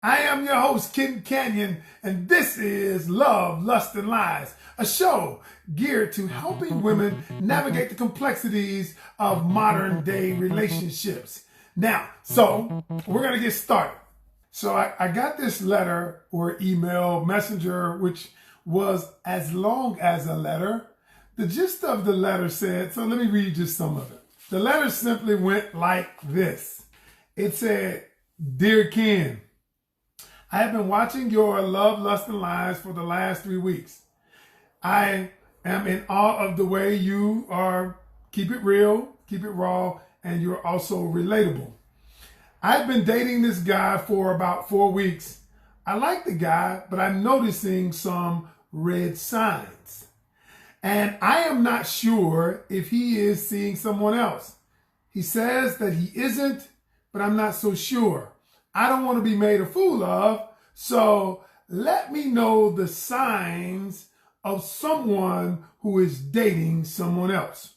I am your host, Ken Canion, and this is Love, Lust, and Lies, a show geared to helping women navigate the complexities of modern day relationships. Now, we're going to get started. So I got this letter or email messenger, which was as long as a letter. The gist of the letter said, so let me read just some of it. The letter simply went like this. It said, "Dear Ken, I have been watching your Love, Lust, and Lies for the last 3 weeks. I am in awe of the way you keep it real, keep it raw, and you're also relatable. I've been dating this guy for about 4 weeks. I like the guy, but I'm noticing some red signs. And I am not sure if he is seeing someone else. He says that he isn't, but I'm not so sure. I don't want to be made a fool of, so let me know the signs of someone who is dating someone else.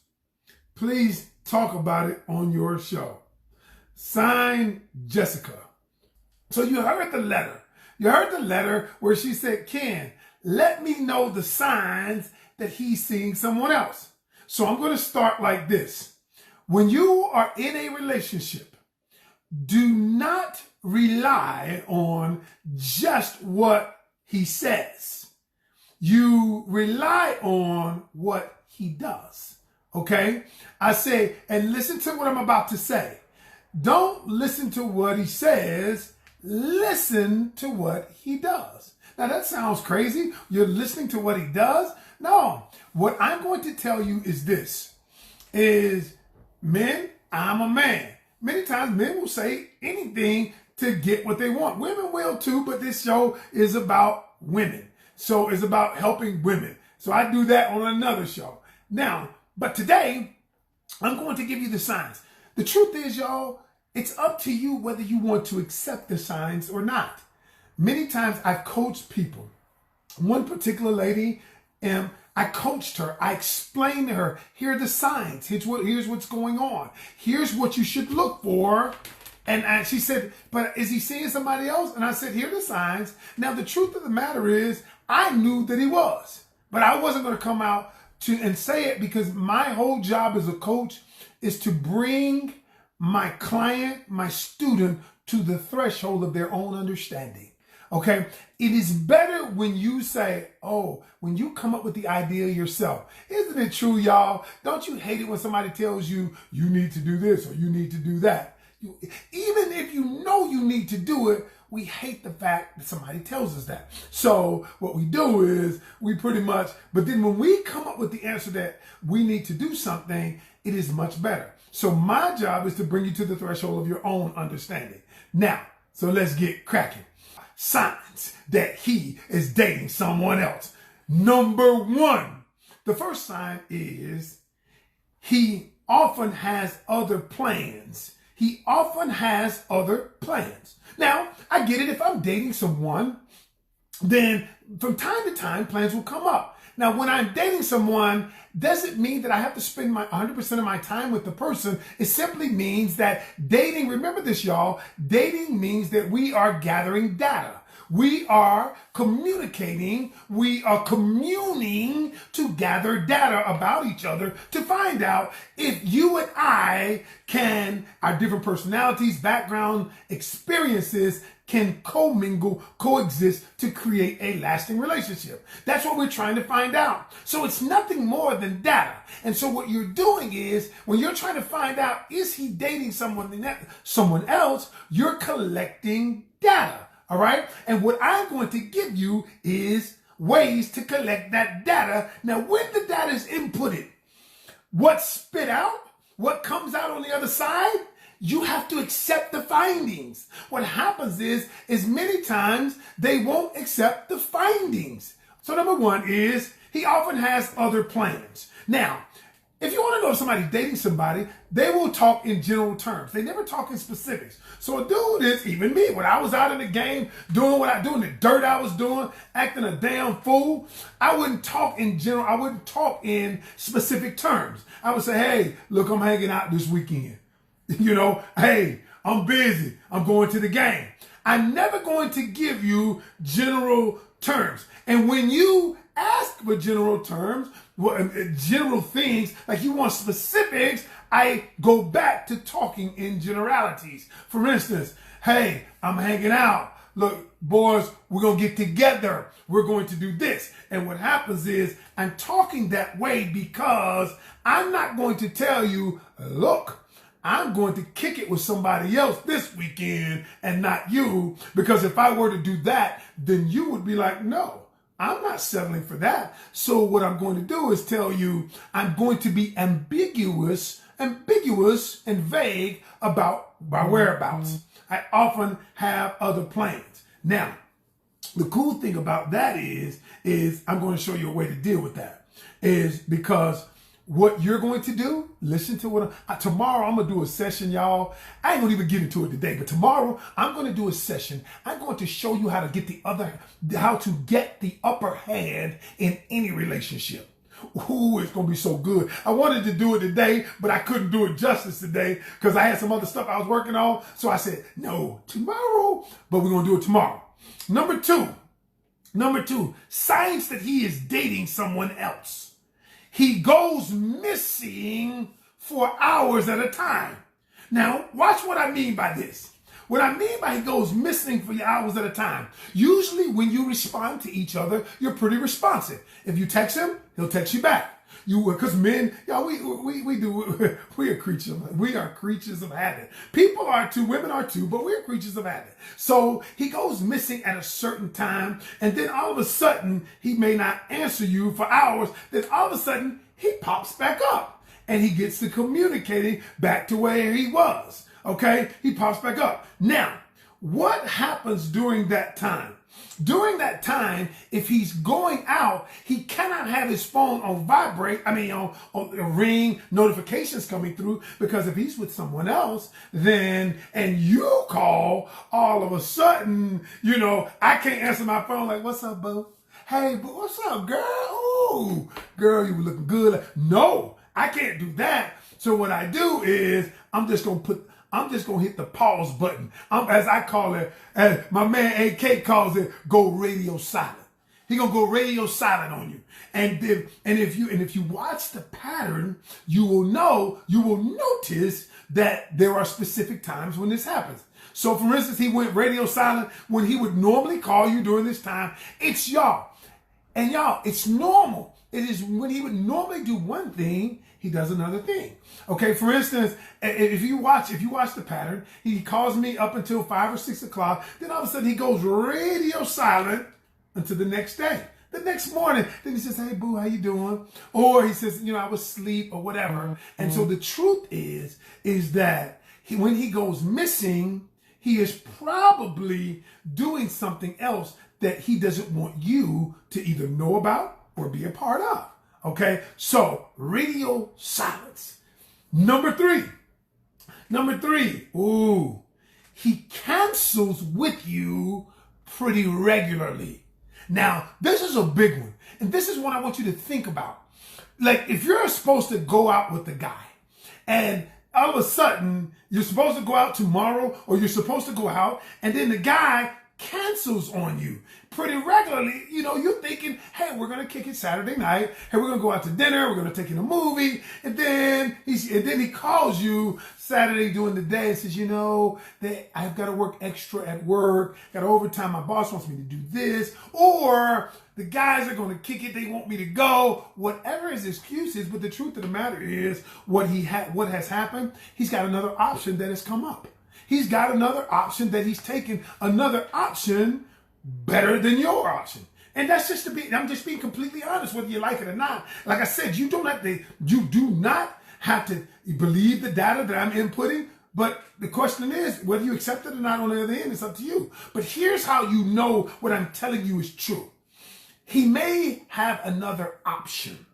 Please talk about it on your show. Signed, Jessica." So you heard the letter. You heard the letter where she said, "Ken, let me know the signs that he's seeing someone else." So I'm going to start like this. When you are in a relationship, do not rely on just what he says. You rely on what he does. Okay? I say, and listen to what I'm about to say. Don't listen to what he says. Listen to what he does. Now that sounds crazy. You're listening to what he does? No. What I'm going to tell you is this. Men, I'm a man. Many times men will say anything to get what they want. Women will too, but this show is about women. So it's about helping women. So I do that on another show. Now, but today, I'm going to give you the signs. The truth is, y'all, it's up to you whether you want to accept the signs or not. Many times I've coached people. One particular lady, I coached her. I explained to her, here are the signs. Here's what's going on. Here's what you should look for. And she said, "But is he seeing somebody else?" And I said, "Here are the signs." Now, the truth of the matter is, I knew that he was. But I wasn't going to come out and say it, because my whole job as a coach is to bring my client, my student, to the threshold of their own understanding. Okay? It is better when you say, when you come up with the idea yourself. Isn't it true, y'all? Don't you hate it when somebody tells you, you need to do this or you need to do that? Even if you know you need to do it, we hate the fact that somebody tells us that. So what we do is but then when we come up with the answer that we need to do something, it is much better. So my job is to bring you to the threshold of your own understanding. Now, so let's get cracking. Signs that he is dating someone else. Number 1, the first sign is he often has other plans. He often has other plans. Now, I get it. If I'm dating someone, then from time to time, plans will come up. Now, when I'm dating someone, doesn't mean that I have to spend 100% of my time with the person. It simply means that dating, remember this, y'all, dating means that we are gathering data. We are communicating, we are communing to gather data about each other to find out if you and I our different personalities, background, experiences can commingle, coexist to create a lasting relationship. That's what we're trying to find out. So it's nothing more than data. And so what you're doing is, when you're trying to find out, is he dating someone else, you're collecting data. All right. And what I'm going to give you is ways to collect that data. Now, when the data is inputted, what's spit out, what comes out on the other side, you have to accept the findings. What happens is many times they won't accept the findings. So number 1 is he often has other plans. Now, if you want to know if somebody's dating somebody, they will talk in general terms. They never talk in specifics. So a dude is, even me, when I was out in the game, doing the dirt I was doing, acting a damn fool, I wouldn't talk in general. I wouldn't talk in specific terms. I would say, "Hey, look, I'm hanging out this weekend. Hey, I'm busy. I'm going to the game." I'm never going to give you general terms. And when you ask for general terms, general things, like you want specifics, I go back to talking in generalities. For instance, hey, I'm hanging out. Look, boys, we're going to get together. We're going to do this. And what happens is I'm talking that way because I'm not going to tell you, look, I'm going to kick it with somebody else this weekend and not you. Because if I were to do that, then you would be like, no, I'm not settling for that. So what I'm going to do is tell you I'm going to be ambiguous and vague about my whereabouts. I often have other plans. Now, the cool thing about that is I'm going to show you a way to deal with that. Is because what you're going to do, listen to what tomorrow I'm going to do a session, y'all. I ain't going to even get into it today, but tomorrow I'm going to do a session. I'm going to show you how to get the upper hand in any relationship. Ooh, it's going to be so good. I wanted to do it today, but I couldn't do it justice today because I had some other stuff I was working on. So I said, no, tomorrow, but we're going to do it tomorrow. Number two, signs that he is dating someone else. He goes missing for hours at a time. Now, watch what I mean by this. What I mean by he goes missing for hours at a time. Usually when you respond to each other, you're pretty responsive. If you text him, he'll text you back. Because men, y'all, we are creatures of habit. People are too, women are too, but we're creatures of habit. So he goes missing at a certain time, and then all of a sudden, he may not answer you for hours. Then all of a sudden, he pops back up, and he gets to communicating back to where he was. Okay? He pops back up. Now, what happens during that time? During that time, if he's going out, he cannot have his phone on vibrate, on ring, notifications coming through, because if he's with someone else, then, and you call, all of a sudden, I can't answer my phone like, what's up, boo? Hey, boo, what's up, girl? Ooh, girl, you were looking good. No, I can't do that. So what I do is, I'm just going to hit the pause button. As I call it, as my man AK calls it, go radio silent. He gonna go radio silent on you. And if you watch the pattern, you will notice that there are specific times when this happens. So for instance, he went radio silent when he would normally call you during this time. It's y'all. And y'all, it's normal. It is when he would normally do one thing, he does another thing. Okay, for instance, if you watch the pattern, he calls me up until 5 or 6 o'clock. Then all of a sudden he goes radio silent until the next day. The next morning, then he says, hey, boo, how you doing? Or he says, I was asleep or whatever. And so the truth is that when he goes missing, he is probably doing something else that he doesn't want you to either know about or be a part of. Okay, so radio silence. Number three, he cancels with you pretty regularly. Now, this is a big one, and this is what I want you to think about. Like, if you're supposed to go out with the guy, and all of a sudden, you're supposed to go out tomorrow, or you're supposed to go out, and then the guy cancels on you pretty regularly. You're thinking, hey, we're going to kick it Saturday night. Hey, we're going to go out to dinner. We're going to take in a movie. And then he calls you Saturday during the day and says, I've got to work extra at work. Got overtime. My boss wants me to do this. Or the guys are going to kick it. They want me to go. Whatever his excuse is. But the truth of the matter is what has happened. He's got another option that has come up. He's got another option that he's taken, another option better than your option. And that's I'm just being completely honest, whether you like it or not. Like I said, you do not have to believe the data that I'm inputting, but the question is whether you accept it or not on the other end, it's up to you. But here's how you know what I'm telling you is true. He may have another option,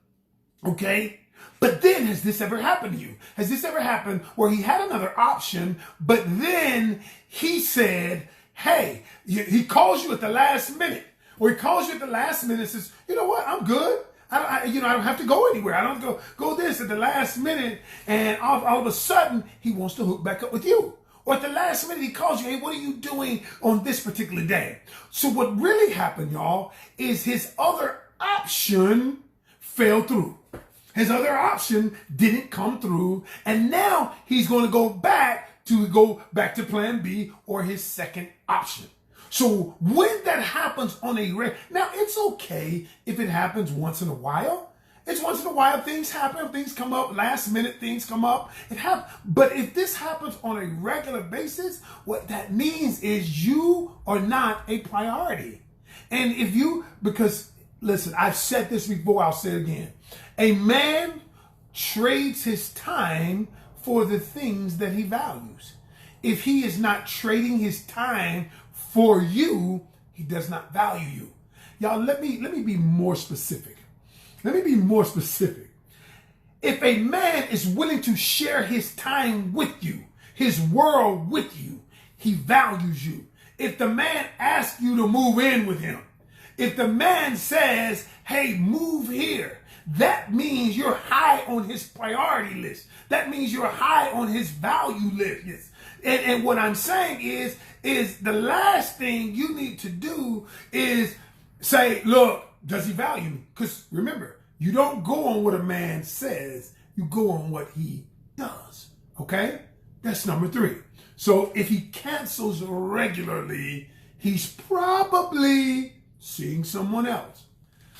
okay? But then, has this ever happened to you? Has this ever happened where he had another option, but then he said, hey, he calls you at the last minute, or he calls you at the last minute and says, you know what, I'm good. I don't have to go anywhere. I don't go this at the last minute. And all of a sudden, he wants to hook back up with you. Or at the last minute, he calls you, hey, what are you doing on this particular day? So what really happened, y'all, is his other option fell through. His other option didn't come through. And now he's going to go back to plan B or his second option. So when that happens on now it's okay if it happens once in a while. It's once in a while, things happen, things come up, last minute things come up. It happens. But if this happens on a regular basis, what that means is you are not a priority. And because listen, I've said this before, I'll say it again. A man trades his time for the things that he values. If he is not trading his time for you, he does not value you. Y'all, let me be more specific. Let me be more specific. If a man is willing to share his time with you, his world with you, he values you. If the man asks you to move in with him, if the man says, hey, move here, that means you're high on his priority list. That means you're high on his value list. And what I'm saying is the last thing you need to do is say, look, does he value me? Because remember, you don't go on what a man says, you go on what he does. Okay? That's number 3. So if he cancels regularly, he's probably seeing someone else.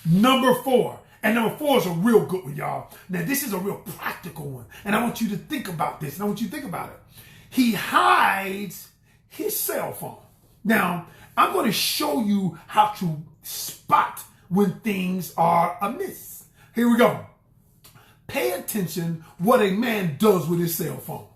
Number 4. And number 4 is a real good one, y'all. Now, this is a real practical one. And I want you to think about this. And I want you to think about it. He hides his cell phone. Now, I'm going to show you how to spot when things are amiss. Here we go. Pay attention what a man does with his cell phone.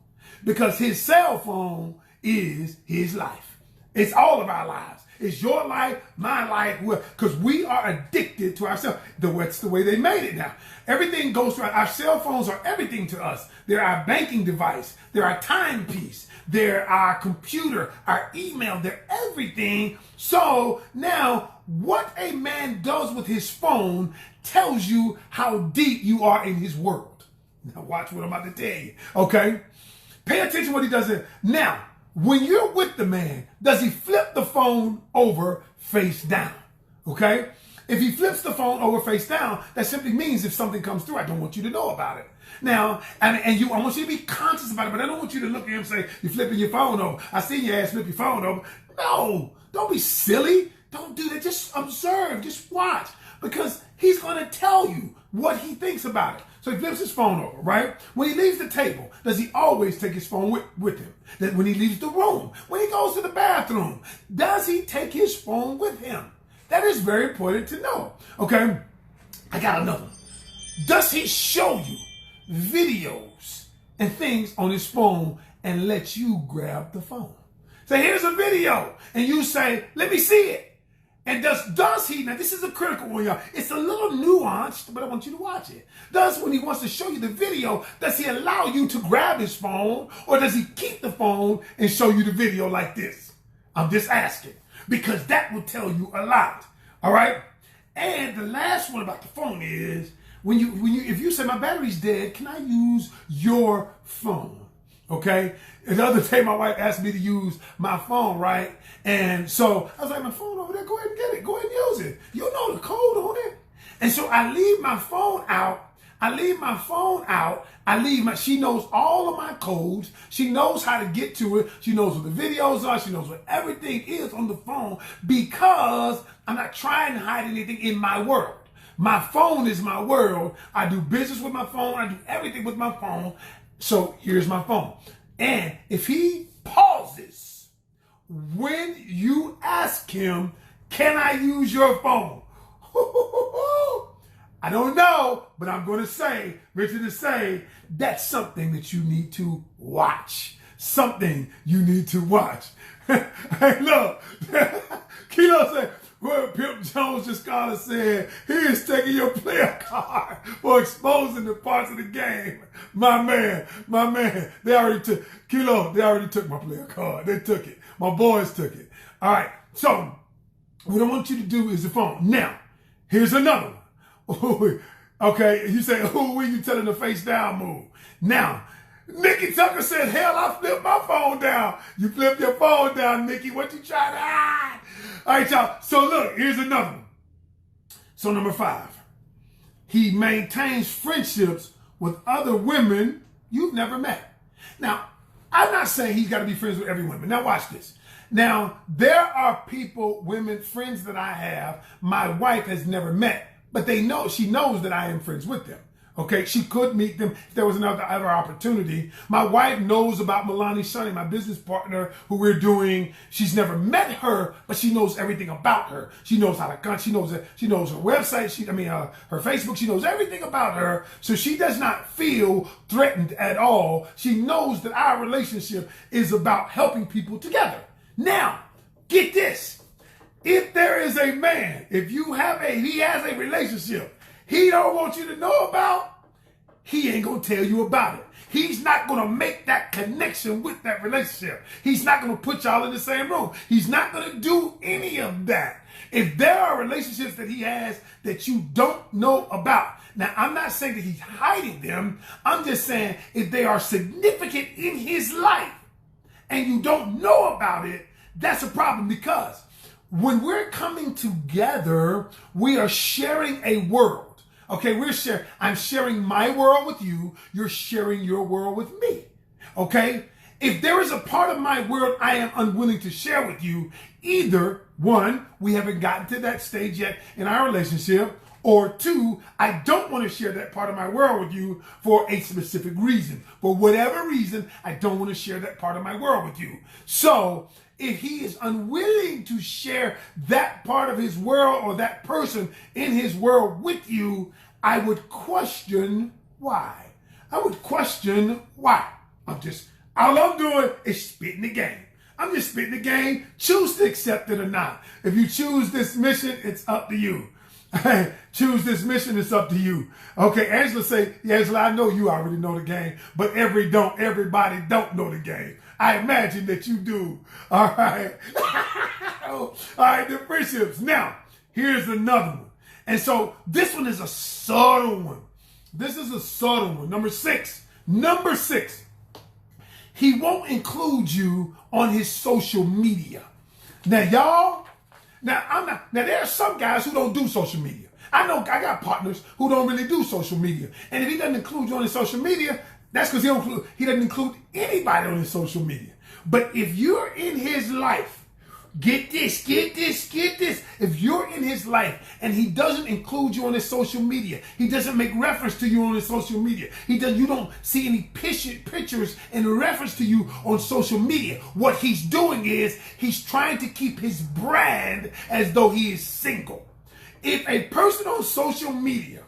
Because his cell phone is his life. It's all of our lives. It's your life, my life, because we are addicted to ourselves. That's the way they made it now. Everything goes through our cell phones are everything to us. They're our banking device. They're our timepiece. They're our computer, our email. They're everything. So now what a man does with his phone tells you how deep you are in his world. Now watch what I'm about to tell you. Okay? Pay attention to what he does. Now, when you're with the man, does he flip the phone over face down? Okay? If he flips the phone over face down, that simply means if something comes through, I don't want you to know about it. Now, I want you to be conscious about it, but I don't want you to look at him and say, you're flipping your phone over. I seen your ass flip your phone over. No, don't be silly. Don't do that. Just observe. Just watch. Because he's going to tell you what he thinks about it. So he flips his phone over, right? When he leaves the table, does he always take his phone with him? That when he leaves the room, when he goes to the bathroom, does he take his phone with him? That is very important to know. Okay, I got another one. Does he show you videos and things on his phone and let you grab the phone? So here's a video, and you say, let me see it. And does he, now this is a critical one, y'all. It's a little nuanced, but I want you to watch it. When he wants to show you the video, does he allow you to grab his phone, or does he keep the phone and show you the video like this? I'm just asking, because that will tell you a lot. All right? And the last one about the phone is, if you say my battery's dead, can I use your phone? Okay? And the other day, my wife asked me to use my phone, right? And so I was like, my phone over there, go ahead and get it. Go ahead and use it. You know the code on it. And so I leave my phone out. She knows all of my codes. She knows how to get to it. She knows what the videos are. She knows what everything is on the phone, because I'm not trying to hide anything in my world. My phone is my world. I do business with my phone. I do everything with my phone. So here's my phone. And if he pauses when you ask him, can I use your phone? I don't know, but I'm going to say, Richard is saying, that's something that you need to watch. Something you need to watch. Hey, look, Kilo said, well, Pimp Jones just called and said, he is taking your player card for exposing the parts of the game. My man, they already took my player card. They took it. My boys took it. All right, so what I want you to do is the phone. Now, here's another one. Okay, you say, who were you telling the face down move? Now, Nikki Tucker said, hell, I flipped my phone down. You flipped your phone down, Nikki. What you trying to hide? All right, y'all. So look, here's another one. So number 5, he maintains friendships with other women you've never met. Now, I'm not saying he's got to be friends with every woman. Now watch this. Now, there are people, women, friends that I have, my wife has never met, but she knows that I am friends with them. Okay, she could meet them if there was another opportunity. My wife knows about Milani Shani, my business partner, who we're doing. She's never met her, but she knows everything about her. She knows how to gun. She knows her website. Her Facebook. She knows everything about her, so she does not feel threatened at all. She knows that our relationship is about helping people together. Now, get this: if there is a man, he has a relationship he don't want you to know about, he ain't going to tell you about it. He's not going to make that connection with that relationship. He's not going to put y'all in the same room. He's not going to do any of that. If there are relationships that he has that you don't know about, now I'm not saying that he's hiding them. I'm just saying if they are significant in his life and you don't know about it, that's a problem, because when we're coming together, we are sharing a world. Okay, I'm sharing my world with you. You're sharing your world with me. Okay? If there is a part of my world I am unwilling to share with you, either 1, we haven't gotten to that stage yet in our relationship, or 2, I don't want to share that part of my world with you for a specific reason. For whatever reason, I don't want to share that part of my world with you. So, if he is unwilling to share that part of his world or that person in his world with you, I would question why. All I'm doing is spitting the game. I'm just spitting the game. Choose to accept it or not. If you choose this mission, it's up to you. Choose this mission, it's up to you. Okay, Angela say, yeah, Angela, I know you already know the game, but everybody don't know the game. I imagine that you do. All right. All right, the friendships. Now, here's another one. And so this one is a subtle one. Number 6. He won't include you on his social media. Now, there are some guys who don't do social media. I got partners who don't really do social media. And if he doesn't include you on his social media, that's because he doesn't include anybody on his social media. But if you're in his life, get this. If you're in his life and he doesn't include you on his social media, he doesn't make reference to you on his social media, you don't see any pictures in reference to you on social media, what he's doing is he's trying to keep his brand as though he is single. If a person on social media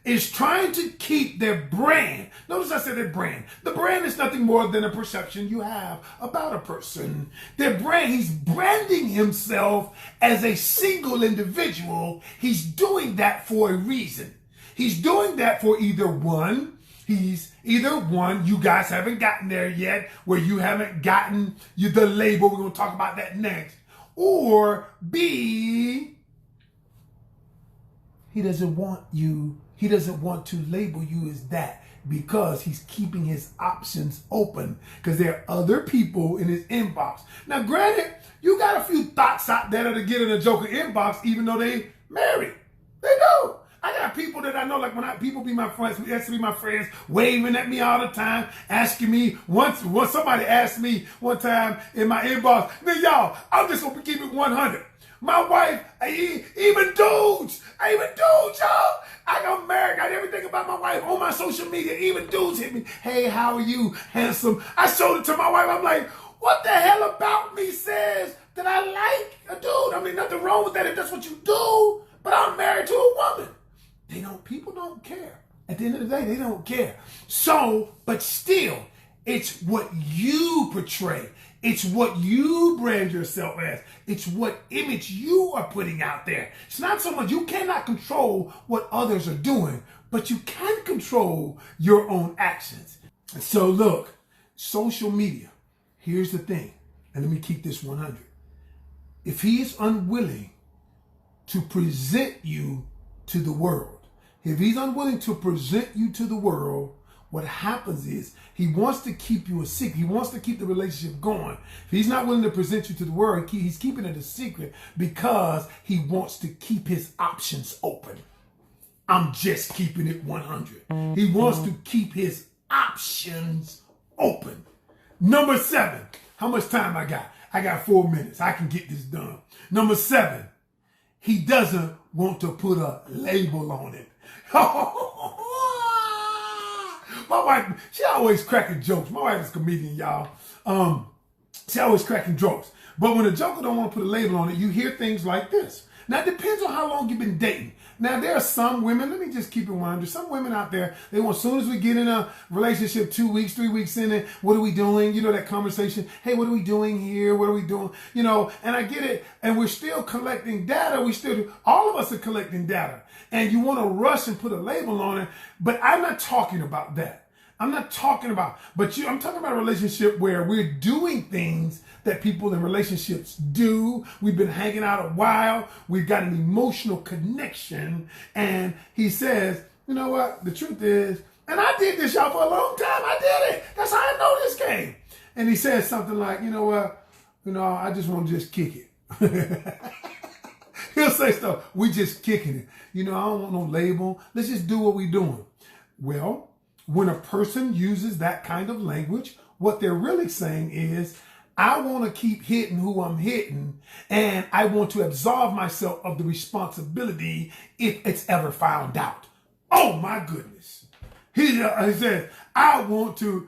is trying to keep their brand. Notice I said their brand. The brand is nothing more than a perception you have about a person. Their brand, he's branding himself as a single individual. He's doing that for a reason. He's doing that for either one, you guys haven't gotten there yet, where you haven't gotten the label. We're going to talk about that next. Or B, he doesn't want to label you as that, because he's keeping his options open, because there are other people in his inbox. Now, granted, you got a few thoughts out there that'll get in a joker inbox, even though they married. They do. I got people that I know, like people be my friends, who used to be my friends, waving at me all the time, asking me. Once somebody asked me one time in my inbox, man, y'all, I'm just gonna keep it 100. My wife, even dudes, y'all. I got married, got everything about my wife on my social media. Even dudes hit me. Hey, how are you, handsome? I showed it to my wife. I'm like, what the hell about me says that I like a dude? I mean, nothing wrong with that if that's what you do, but I'm married to a woman. People don't care. At the end of the day, they don't care. So, but still, it's what you portray. It's what you brand yourself as. It's what image you are putting out there. It's not so much, you cannot control what others are doing, but you can control your own actions. And so look, social media, here's the thing, and let me keep this 100. If he is unwilling to present you to the world, what happens is he wants to keep you a secret. He wants to keep the relationship going. If he's not willing to present you to the world, he's keeping it a secret because he wants to keep his options open. I'm just keeping it 100. He wants to keep his options open. Number 7. How much time I got? I got 4 minutes. I can get this done. Number 7. He doesn't want to put a label on it. My wife, she always cracking jokes. My wife is a comedian, y'all. She always cracking jokes. But when a joker don't want to put a label on it, you hear things like this. Now, it depends on how long you've been dating. Now, there are some women, let me just keep it 100. Some women out there, they want, as soon as we get in a relationship, 2 weeks, 3 weeks in it, what are we doing? You know, that conversation, hey, what are we doing here? What are we doing? You know, and I get it. And we're still collecting data. All of us are collecting data. And you want to rush and put a label on it. But I'm not talking about that. I'm talking about a relationship where we're doing things that people in relationships do. We've been hanging out a while. We've got an emotional connection. And he says, you know what? The truth is, and I did this, y'all, for a long time. I did it. That's how I know this game. And he says something like, you know what? You know, I just want to just kick it. He'll say stuff. We just kicking it. You know, I don't want no label. Let's just do what we're doing. Well, when a person uses that kind of language, what they're really saying is, I want to keep hitting who I'm hitting, and I want to absolve myself of the responsibility if it's ever found out. Oh my goodness. He says, I want to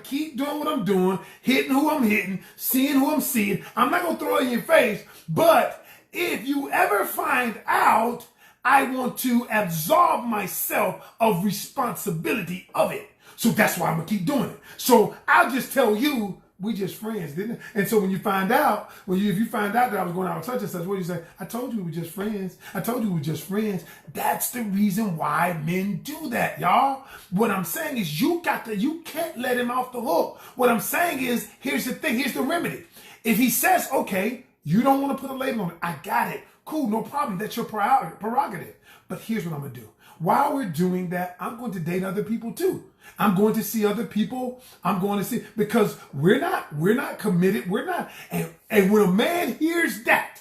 keep doing what I'm doing, hitting who I'm hitting, seeing who I'm seeing. I'm not going to throw it in your face, but if you ever find out, I want to absolve myself of responsibility of it. So that's why I'm going to keep doing it. So I'll just tell you, we just friends, didn't it? And so when you find out, if you find out that I was going out with such and such, what do you say? I told you we were just friends. I told you we were just friends. That's the reason why men do that, y'all. What I'm saying is you can't let him off the hook. What I'm saying is, here's the thing, here's the remedy. If he says, okay, you don't want to put a label on it, I got it. Cool, no problem. That's your prerogative. But here's what I'm going to do. While we're doing that, I'm going to date other people too. I'm going to see other people. I'm going to see, because we're not committed. We're not. And when a man hears that,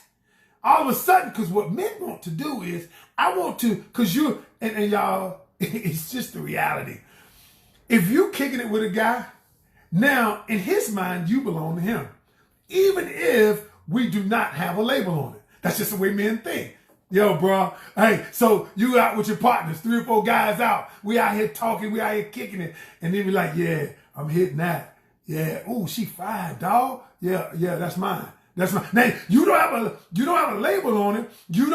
all of a sudden, because what men want to do is, I want to, because and y'all, it's just the reality. If you're kicking it with a guy, now in his mind, you belong to him. Even if we do not have a label on it. That's just the way men think. Yo, bro. Hey, so you out with your partners, 3 or 4 guys out. We out here talking, we out here kicking it. And then be like, yeah, I'm hitting that. Yeah. Ooh, she fine, dog. Yeah, that's mine. That's mine. Now, you don't have a label on it. You're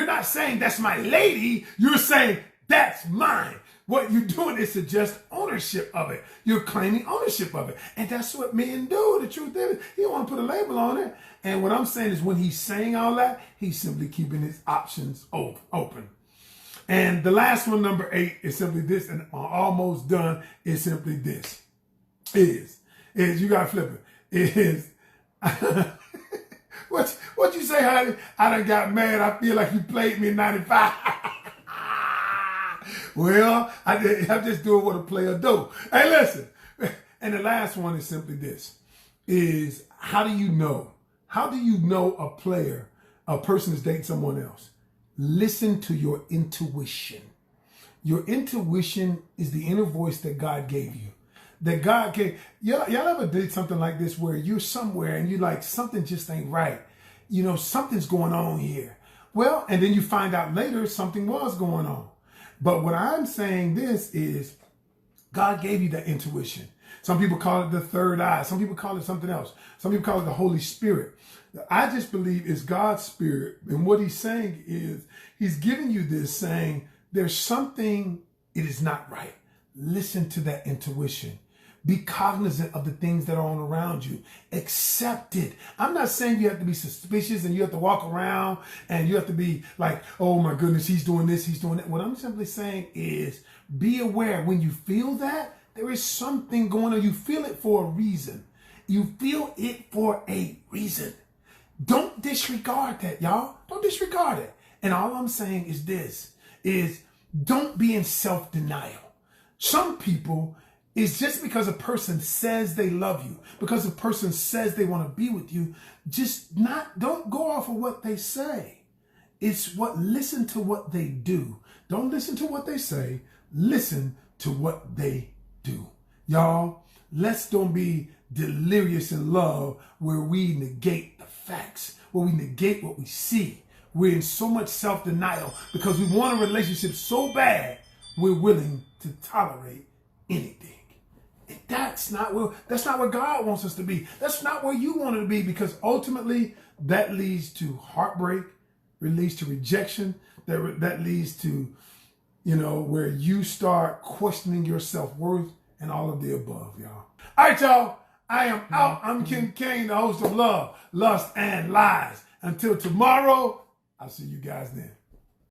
not saying that's my lady. You're saying that's mine. What you're doing is suggest ownership of it. You're claiming ownership of it. And that's what men do. The truth is, he don't want to put a label on it. And what I'm saying is, when he's saying all that, he's simply keeping his options open. And the last one, number 8, is simply this, and almost done, is simply this. Is you gotta flip it. Is what you say, honey? I done got mad. I feel like you played me in 95. Well, I'm just doing what a player do. Hey, listen. And the last one is simply this, is how do you know? How do you know a person is dating someone else? Listen to your intuition. Your intuition is the inner voice that God gave you. That God gave. Y'all ever did something like this where you're somewhere and you're like, something just ain't right. You know, something's going on here. Well, and then you find out later something was going on. But what I'm saying this is, God gave you that intuition. Some people call it the third eye. Some people call it something else. Some people call it the Holy Spirit. I just believe it's God's Spirit. And what he's saying is, he's giving you this, saying, there's something, it is not right. Listen to that intuition. Be cognizant of the things that are on around you. Accept it. I'm not saying you have to be suspicious and you have to walk around and you have to be like, oh my goodness, he's doing this, he's doing that. What I'm simply saying is, be aware when you feel that there is something going on. You feel it for a reason. You feel it for a reason. Don't disregard that, y'all. Don't disregard it. And all I'm saying is this, is Don't be in self-denial. Some people, it's just because a person says they love you, because a person says they want to be with you, don't go off of what they say. Listen to what they do. Don't listen to what they say. Listen to what they do. Y'all, let's don't be delirious in love where we negate the facts, where we negate what we see. We're in so much self-denial because we want a relationship so bad, we're willing to tolerate anything. And that's not where God wants us to be. That's not where you want it to be, because ultimately that leads to heartbreak, it leads to rejection, that leads to, where you start questioning your self-worth and all of the above, y'all. All right, y'all. I am out. I'm Ken Canion, the host of Love, Lust, and Lies. Until tomorrow, I'll see you guys then.